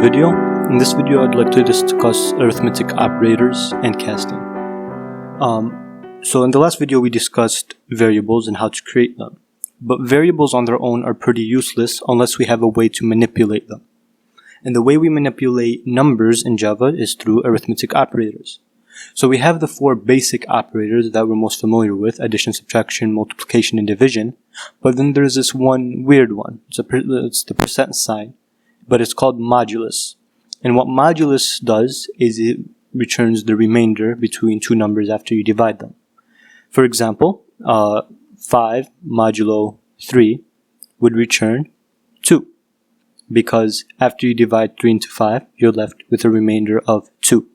video. In this video, I'd like to discuss arithmetic operators and casting. So in the last video, we discussed variables and how to create them. But variables on their own are pretty useless unless we have a way to manipulate them. And the way we manipulate numbers in Java is through arithmetic operators. So we have the four basic operators that we're most familiar with: addition, subtraction, multiplication, and division. But then there's this one weird one. It's the percent sign, but it's called modulus. And what modulus does is it returns the remainder between two numbers after you divide them. For example, 5 modulo 3 would return 2, because after you divide 3 into 5, you're left with a remainder of 2.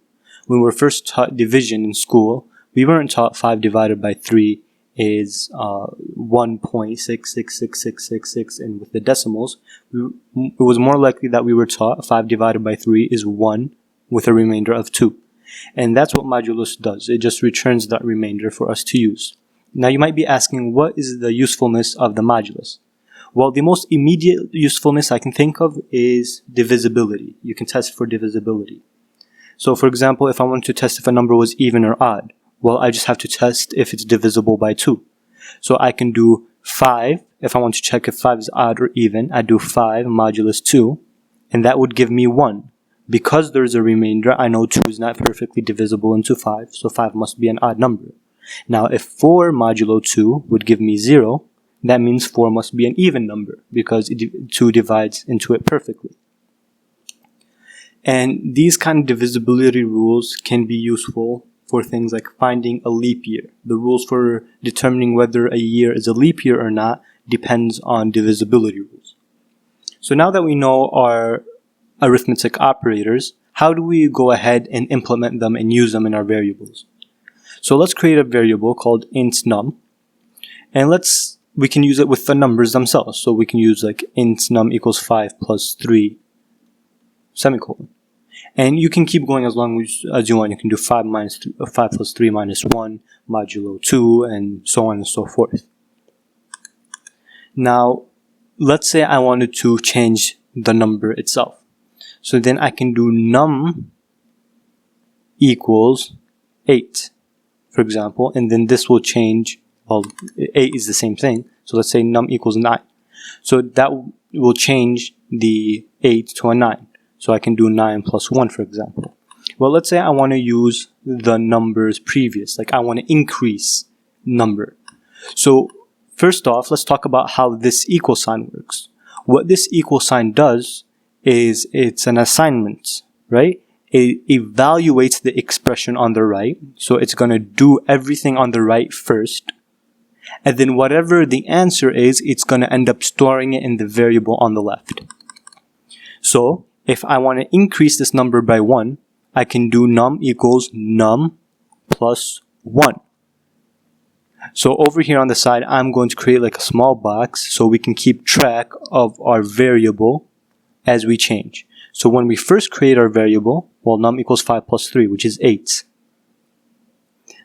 When we were first taught division in school, we weren't taught 5 divided by 3 is 1.666666, and with the decimals, it was more likely that we were taught 5 divided by 3 is 1 with a remainder of 2. And that's what modulus does. It just returns that remainder for us to use. Now you might be asking, what is the usefulness of the modulus? Well, the most immediate usefulness I can think of is divisibility. You can test for divisibility. So for example, if I wanted to test if a number was even or odd, well, I just have to test if it's divisible by 2. So I can do 5. If I want to check if 5 is odd or even, I do 5 modulus 2, and that would give me 1. Because there's a remainder, I know 2 is not perfectly divisible into 5, so 5 must be an odd number. Now, if 4 modulo 2 would give me 0, that means 4 must be an even number, because 2 divides into it perfectly. And these kind of divisibility rules can be useful for things like finding a leap year. The rules for determining whether a year is a leap year or not depends on divisibility rules. So now that we know our arithmetic operators, how do we go ahead and implement them and use them in our variables? So let's create a variable called int num, and we can use it with the numbers themselves. So we can use like int num equals 5 plus 3 semicolon. And you can keep going as long as you want. You can do 5 plus 3 minus 1 modulo 2, and so on and so forth. Now, let's say I wanted to change the number itself. So then I can do num equals 8, for example, and then this will change. Well, 8 is the same thing. So let's say num equals 9. So that will change the 8 to a 9. So I can do 9 plus 1, for example. Well, let's say I want to use the numbers previous, like I want to increase number. So first off, let's talk about how this equal sign works. What this equal sign does is it's an assignment, right? It evaluates the expression on the right. So it's going to do everything on the right first. And then whatever the answer is, it's going to end up storing it in the variable on the left. So if I want to increase this number by 1, I can do num equals num plus 1. So over here on the side, I'm going to create like a small box so we can keep track of our variable as we change. So when we first create our variable, well, num equals 5 plus 3, which is 8.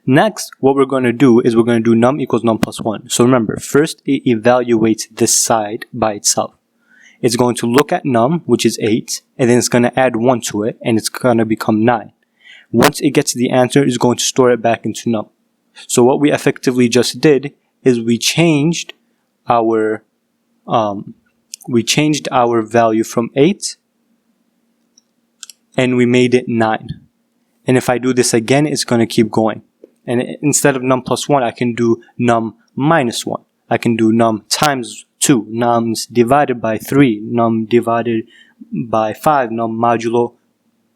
Next, what we're going to do is we're going to do num equals num plus 1. So remember, first it evaluates this side by itself. It's going to look at num, which is 8, and then it's going to add 1 to it, and it's going to become 9. Once it gets the answer, it's going to store it back into num. So what we effectively just did is we changed our value from 8, and we made it 9. And if I do this again, it's going to keep going. And instead of num plus 1, I can do num minus 1. I can do num times 2, nums divided by 3, num divided by 5, num modulo.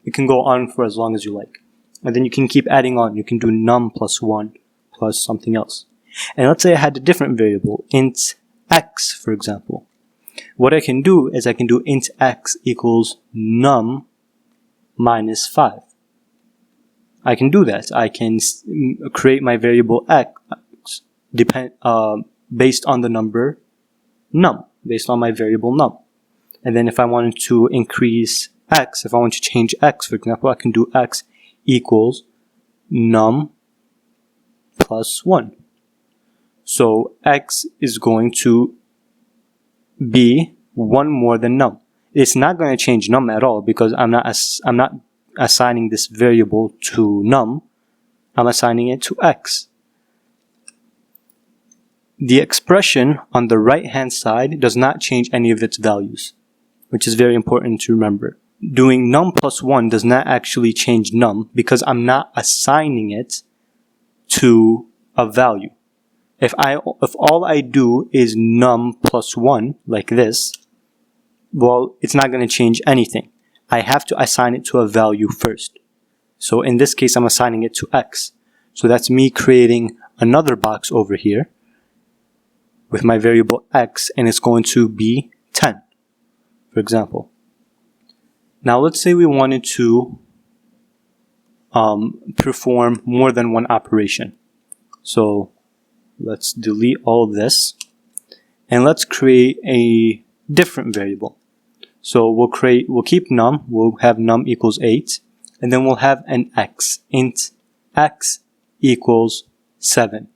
It can go on for as long as you like. And then you can keep adding on. You can do num plus 1 plus something else. And let's say I had a different variable, int x, for example. What I can do is I can do int x equals num minus 5. I can do that. I can create my variable x based on the number num, based on my variable num. And then if I wanted to increase x, if I want to change x, for example, I can do x equals num plus 1. So x is going to be 1 more than num. it's not going to change num at all because I'm not assigning this variable to num. I'm assigning it to x. The expression on the right hand side does not change any of its values, which is very important to remember. Doing num plus 1 does not actually change num because I'm not assigning it to a value. If all I do is num plus 1 like this, well, it's not going to change anything. I have to assign it to a value first. So in this case, I'm assigning it to x. So that's me creating another box over here with my variable x, and it's going to be 10, for example. Now let's say we wanted to perform more than one operation. So let's delete all of this and let's create a different variable. So we'll keep num, we'll have num equals 8, and then we'll have an x, int x equals 7.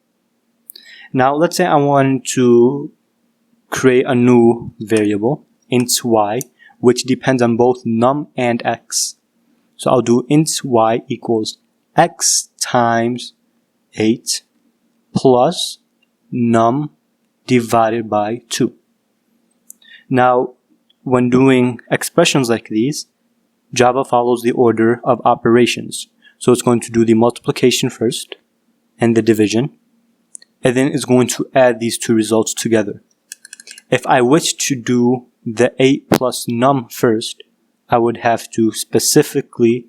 Now let's say I want to create a new variable, int y, which depends on both num and x. So I'll do int y equals x times 8 plus num divided by 2. Now, when doing expressions like these, Java follows the order of operations. So it's going to do the multiplication first and the division, and then it's going to add these two results together. If I wish to do the 8 plus num first, I would have to specifically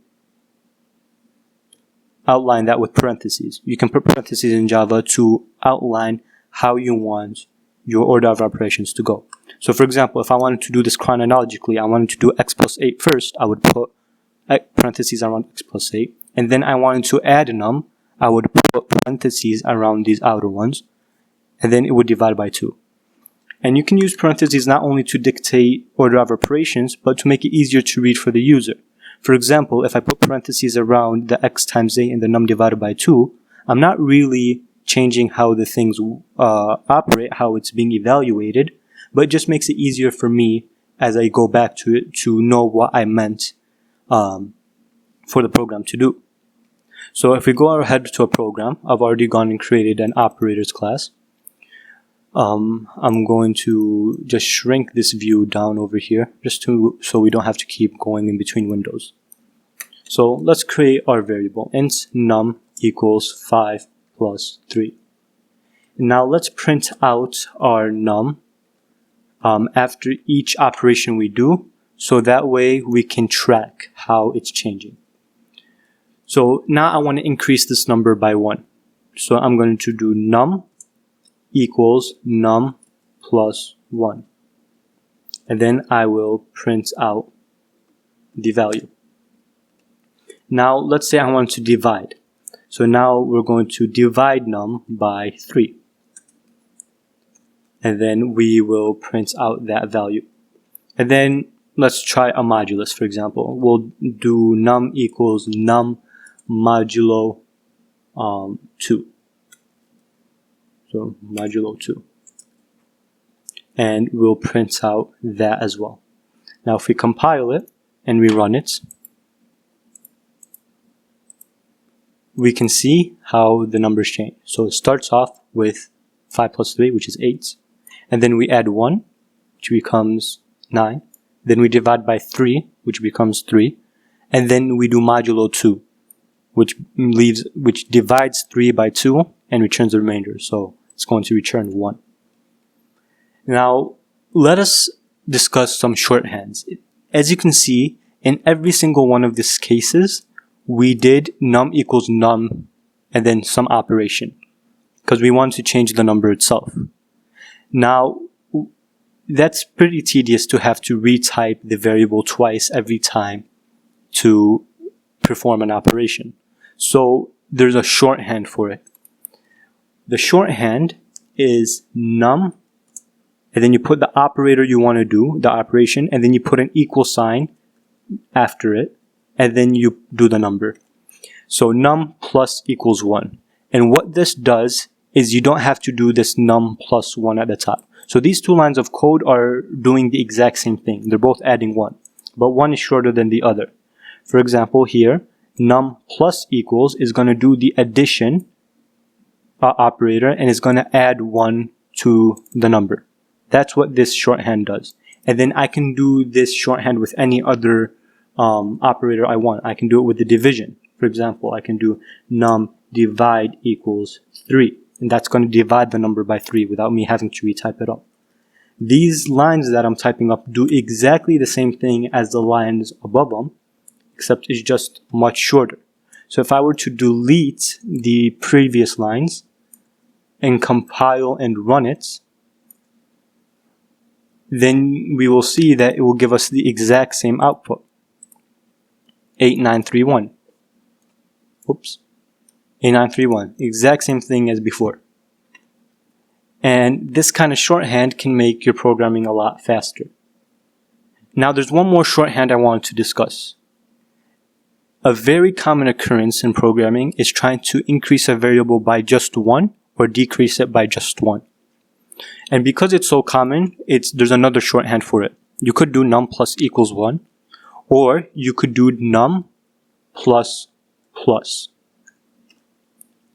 outline that with parentheses. You can put parentheses in Java to outline how you want your order of operations to go. So for example, if I wanted to do this chronologically, I wanted to do x plus 8 first, I would put parentheses around x plus 8. And then I wanted to add num, I would put parentheses around these outer ones, and then it would divide by 2. And you can use parentheses not only to dictate order of operations, but to make it easier to read for the user. For example, if I put parentheses around the x times 8 and the num divided by 2, I'm not really changing how the things operate, how it's being evaluated, but it just makes it easier for me as I go back to it to know what I meant for the program to do. So if we go ahead to a program, I've already gone and created an operators class. I'm going to just shrink this view down over here so we don't have to keep going in between windows. So let's create our variable int num equals 5 plus 3. Now let's print out our num after each operation we do, so that way we can track how it's changing. So now I want to increase this number by 1. So I'm going to do num equals num plus 1. And then I will print out the value. Now let's say I want to divide. So now we're going to divide num by 3. And then we will print out that value. And then let's try a modulus, for example. We'll do num equals num modulo 2. So modulo 2. And we'll print out that as well. Now if we compile it and we run it, we can see how the numbers change. So it starts off with 5 plus 3, which is 8. And then we add 1, which becomes 9. Then we divide by 3, which becomes 3. And then we do modulo 2, which divides 3 by 2 and returns the remainder. So it's going to return 1. Now, let us discuss some shorthands. As you can see, in every single one of these cases, we did num equals num and then some operation because we want to change the number itself. Now, that's pretty tedious to have to retype the variable twice every time to perform an operation. So there's a shorthand for it. The shorthand is num, and then you put the operator you want to do, the operation, and then you put an equal sign after it, and then you do the number. So num plus equals 1. And what this does is you don't have to do this num plus 1 at the top. So these two lines of code are doing the exact same thing. They're both adding 1, but one is shorter than the other. For example, here, num plus equals is going to do the addition operator and is going to add 1 to the number. That's what this shorthand does. And then I can do this shorthand with any other operator I want. I can do it with the division. For example, I can do num divide equals 3. And that's going to divide the number by 3 without me having to retype it up. These lines that I'm typing up do exactly the same thing as the lines above them, except it's just much shorter. So if I were to delete the previous lines and compile and run it, then we will see that it will give us the exact same output. 8931. Oops. 8931. Exact same thing as before. And this kind of shorthand can make your programming a lot faster. Now there's one more shorthand I wanted to discuss. A very common occurrence in programming is trying to increase a variable by just 1 or decrease it by just 1. And because it's so common, there's another shorthand for it. You could do num plus equals 1, or you could do num plus plus.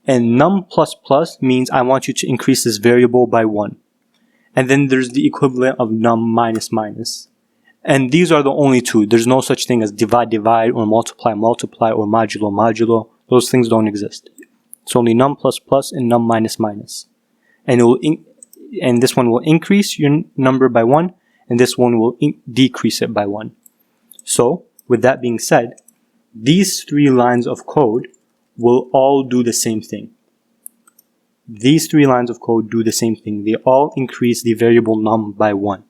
And num plus plus means I want you to increase this variable by 1. And then there's the equivalent of num minus minus. And these are the only two. There's no such thing as divide divide or multiply multiply or modulo modulo. Those things don't exist. It's only num plus plus and num minus minus. And this one will increase your number by 1, and this one will decrease it by 1. So, with that being said, these 3 lines of code will all do the same thing. These 3 lines of code do the same thing. They all increase the variable num by 1.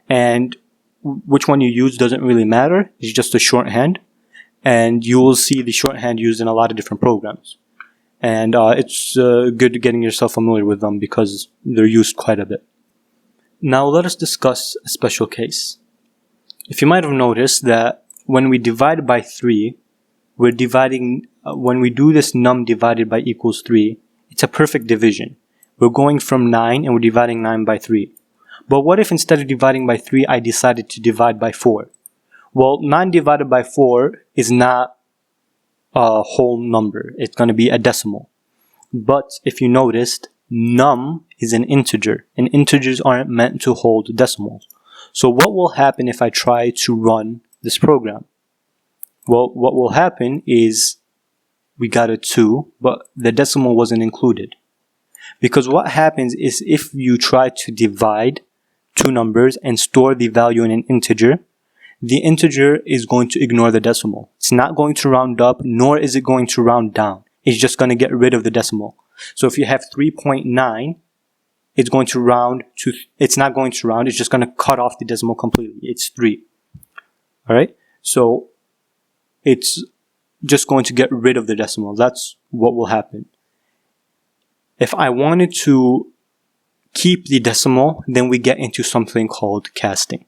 And which one you use doesn't really matter. It's just a shorthand. And you will see the shorthand used in a lot of different programs. And it's good getting yourself familiar with them because they're used quite a bit. Now let us discuss a special case. If you might have noticed that when we divide by 3, we're dividing, when we do this num divided by equals 3, it's a perfect division. We're going from 9 and we're dividing 9 by 3. But what if instead of dividing by 3, I decided to divide by 4? Well, 9 divided by 4 is not a whole number. It's going to be a decimal. But if you noticed, num is an integer, and integers aren't meant to hold decimals. So what will happen if I try to run this program? Well, what will happen is we got a 2, but the decimal wasn't included. Because what happens is if you try to divide two numbers and store the value in an integer, the integer is going to ignore the decimal. It's not going to round up, nor is it going to round down. It's just going to get rid of the decimal. So if you have 3.9, it's going to round to, it's not going to round, it's just going to cut off the decimal completely. It's 3. Alright? So it's just going to get rid of the decimal. That's what will happen. If I wanted to keep the decimal, then we get into something called casting.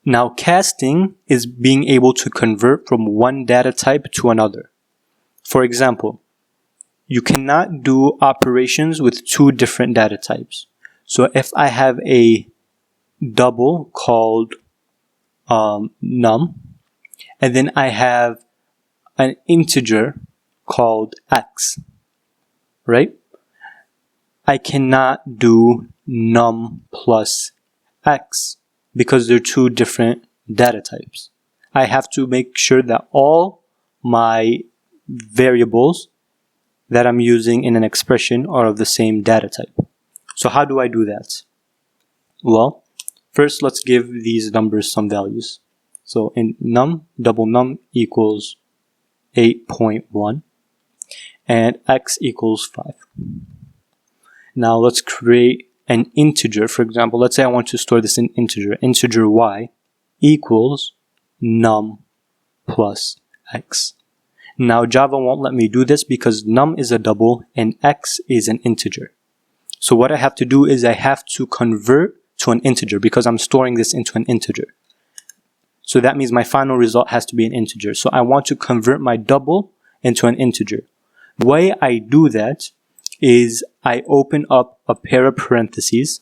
Now, casting is being able to convert from one data type to another. For example, you cannot do operations with two different data types. So if I have a double called num, and then I have an integer called x, right? I cannot do num plus x because they're two different data types. I have to make sure that all my variables that I'm using in an expression are of the same data type. So how do I do that? Well, first let's give these numbers some values. So in num, double num equals 8.1 and x equals 5. Now let's create an integer. For example, let's say I want to store this in integer. Integer y equals num plus x. Now Java won't let me do this because num is a double and x is an integer. So what I have to do is I have to convert to an integer because I'm storing this into an integer. So that means my final result has to be an integer. So I want to convert my double into an integer. The way I do that is I open up a pair of parentheses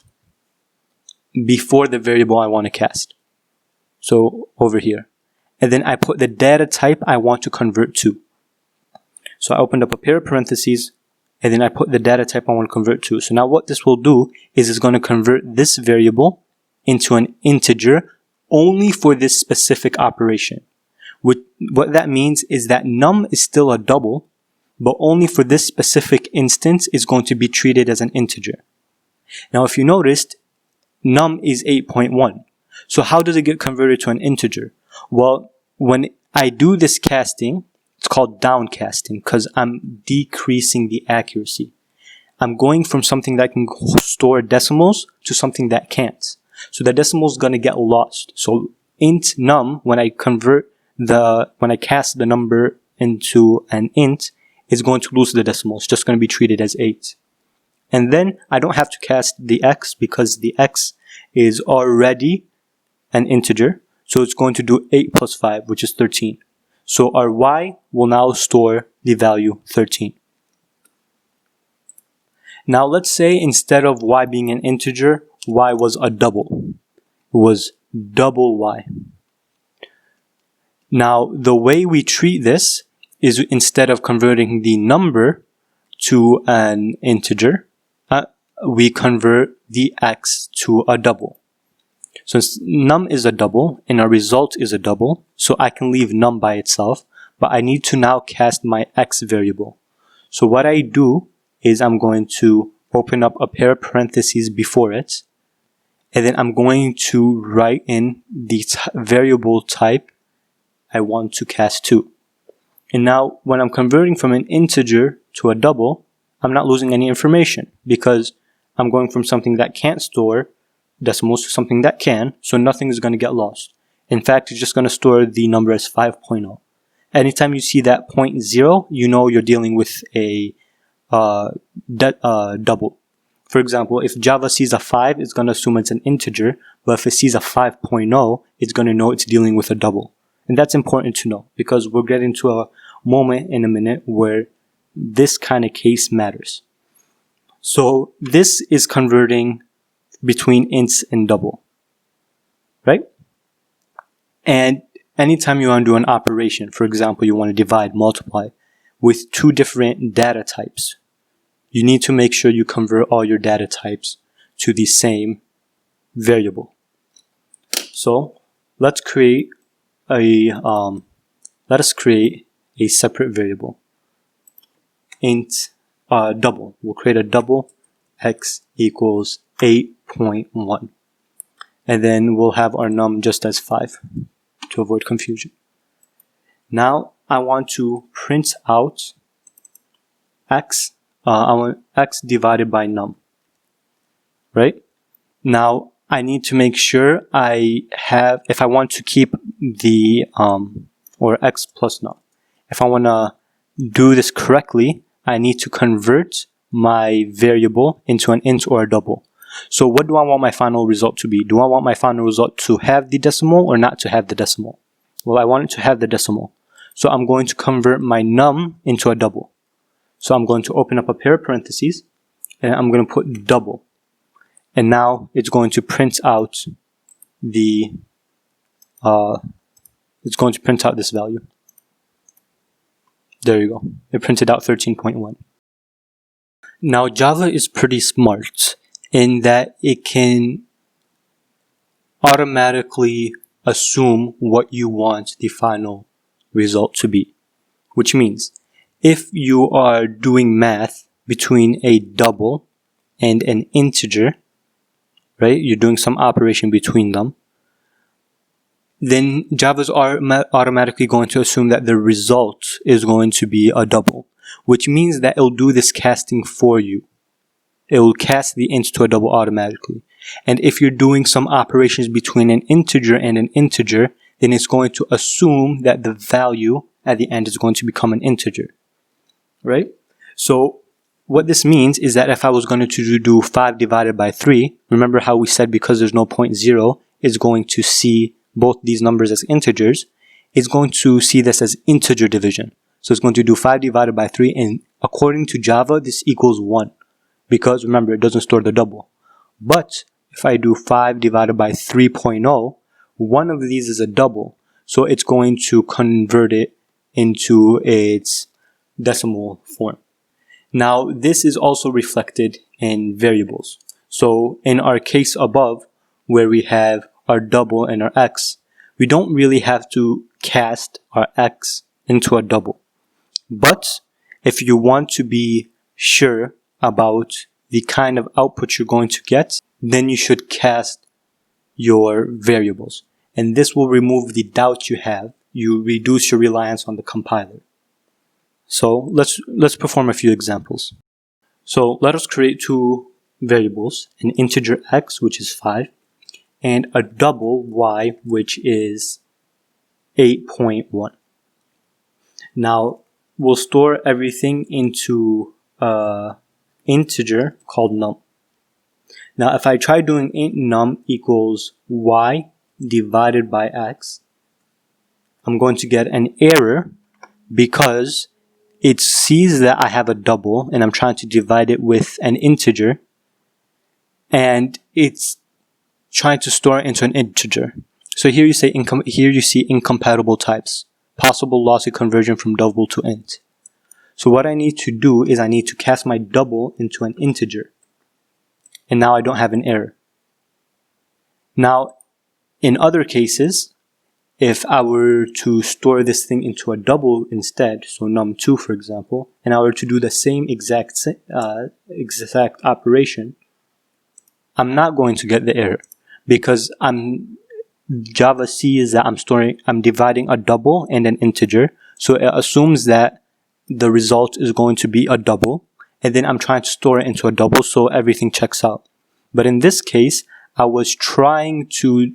before the variable I want to cast. So over here. And then I put the data type I want to convert to. So I opened up a pair of parentheses, and then I put the data type I want to convert to. So now what this will do is it's going to convert this variable into an integer only for this specific operation. What that means is that num is still a double, but only for this specific instance is going to be treated as an integer. Now if you noticed, num is 8.1. So how does it get converted to an integer? Well, when I do this casting, it's called downcasting because I'm decreasing the accuracy. I'm going from something that can store decimals to something that can't. So the decimal is going to get lost. So int num, when I cast the number into an int, is going to lose the decimal. It's just going to be treated as 8. And then I don't have to cast the x because the x is already an integer. So it's going to do 8 plus 5, which is 13. So our y will now store the value 13. Now let's say instead of y being an integer, y was a double. It was double y. Now the way we treat this is instead of converting the number to an integer, we convert the x to a double. So num is a double and our result is a double, so I can leave num by itself, but I need to now cast my x variable. So what I do is I'm going to open up a pair of parentheses before it, and then I'm going to write in the variable type I want to cast to. And now when I'm converting from an integer to a double, I'm not losing any information because I'm going from something that can't store decimals to something that can, so nothing is going to get lost. In fact, it's just going to store the number as 5.0. Anytime you see that 0.0, you know you're dealing with a double. For example, if Java sees a 5, it's going to assume it's an integer, but if it sees a 5.0, it's going to know it's dealing with a double. And that's important to know because we'll get into a moment in a minute where this kind of case matters. So this is converting between ints and double, right? And anytime you want to do an operation, for example, you want to divide, multiply with two different data types, you need to make sure you convert all your data types to the same variable. So let's create a separate variable. Int double. We'll create a double x equals 8.1. And then we'll have our num just as 5 to avoid confusion. Now I want to print out x. I want x divided by num. Right? Now I need to make sure if I want to keep the, or x plus num. If I want to do this correctly, I need to convert my variable into an int or a double. So what do I want my final result to be? Do I want my final result to have the decimal or not to have the decimal? Well, I want it to have the decimal. So I'm going to convert my num into a double. So I'm going to open up a pair of parentheses and I'm going to put double. And now it's going to print out this value. There you go. It printed out 13.1. Now Java is pretty smart in that it can automatically assume what you want the final result to be. Which means if you are doing math between a double and an integer, right? You're doing some operation between them. Then Java's automatically going to assume that the result is going to be a double, which means that it'll do this casting for you. It will cast the int to a double automatically. And if you're doing some operations between an integer and an integer, then it's going to assume that the value at the end is going to become an integer, right? So what this means is that if I was going to do 5 divided by 3, remember how we said because there's no 0.0, it's going to see both these numbers as integers, it's going to see this as integer division. So it's going to do 5 divided by 3 and according to Java, this equals 1 because remember, it doesn't store the double. But if I do 5 divided by 3.0, one of these is a double, so it's going to convert it into its decimal form. Now, this is also reflected in variables. So in our case above, where we have our double and our x, we don't really have to cast our x into a double. But if you want to be sure about the kind of output you're going to get, then you should cast your variables. And this will remove the doubt you have. You reduce your reliance on the compiler. So let's perform a few examples. So let us create two variables, an integer x, which is 5, and a double y, which is 8.1. Now, we'll store everything into an integer called num. Now, if I try doing int num equals y divided by x, I'm going to get an error because it sees that I have a double and I'm trying to divide it with an integer, and it's trying to store it into an integer. So here you see incompatible types, possible lossy conversion from double to int. So what I need to do is I need to cast my double into an integer. And now I don't have an error. Now, in other cases, if I were to store this thing into a double instead, so num2 for example, and I were to do the same exact operation, I'm not going to get the error because Java sees that I'm dividing a double and an integer, so it assumes that the result is going to be a double, and then I'm trying to store it into a double so everything checks out. But in this case, I was trying to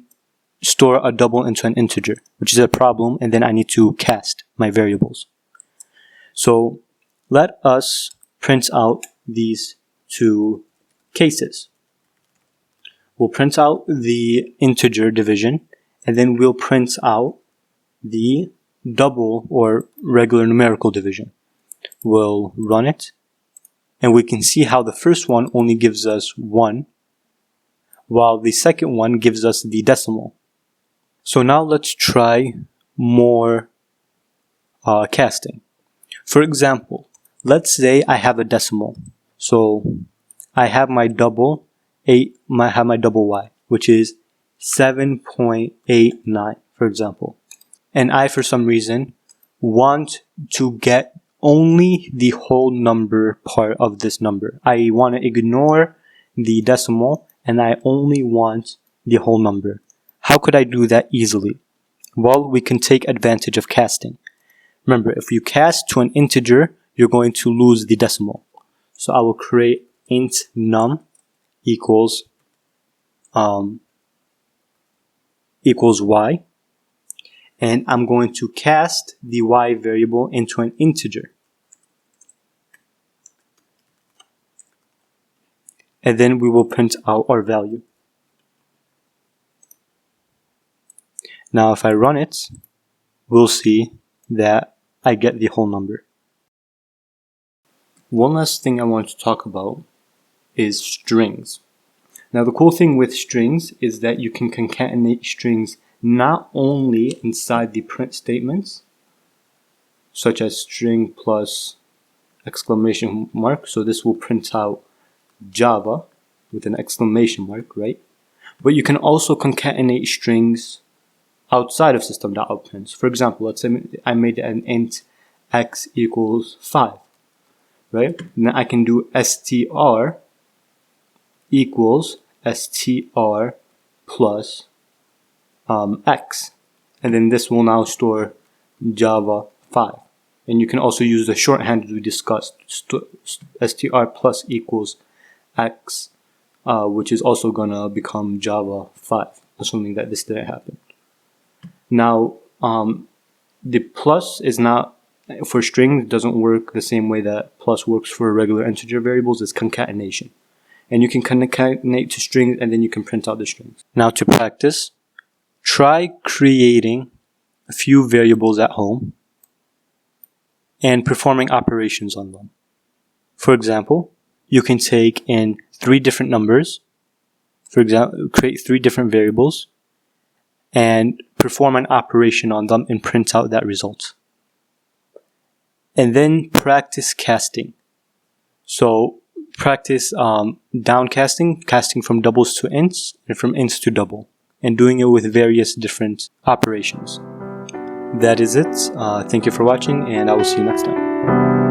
store a double into an integer, which is a problem, and then I need to cast my variables. So let us print out these two cases. We'll print out the integer division, and then we'll print out the double or regular numerical division. We'll run it, and we can see how the first one only gives us 1, while the second one gives us the decimal. So now let's try more casting. For example, let's say I have a decimal. So I have my double y, which is 7.89, for example. And I, for some reason, want to get only the whole number part of this number. I want to ignore the decimal, and I only want the whole number. How could I do that easily? Well, we can take advantage of casting. Remember, if you cast to an integer, you're going to lose the decimal. So I will create int num equals y, and I'm going to cast the y variable into an integer. And then we will print out our value. Now if I run it, we'll see that I get the whole number. One last thing I want to talk about is strings. Now the cool thing with strings is that you can concatenate strings not only inside the print statements, such as string plus exclamation mark, so this will print out Java with an exclamation mark, right? But you can also concatenate strings outside of system.out. For example, let's say I made an int x equals 5, right? And then I can do str equals str plus x, and then this will now store Java 5. And you can also use the shorthand we discussed, str plus equals x, which is also gonna become Java 5, assuming that this didn't happen. Now, the plus is not, for strings, doesn't work the same way that plus works for regular integer variables. It's concatenation. And you can concatenate to strings, and then you can print out the strings. Now to practice, try creating a few variables at home and performing operations on them. For example, you can take in 3 different numbers, for example, create 3 different variables, and perform an operation on them and print out that result. And then practice casting. So practice downcasting, casting from doubles to ints, and from ints to double, and doing it with various different operations. That is it. Thank you for watching, and I will see you next time.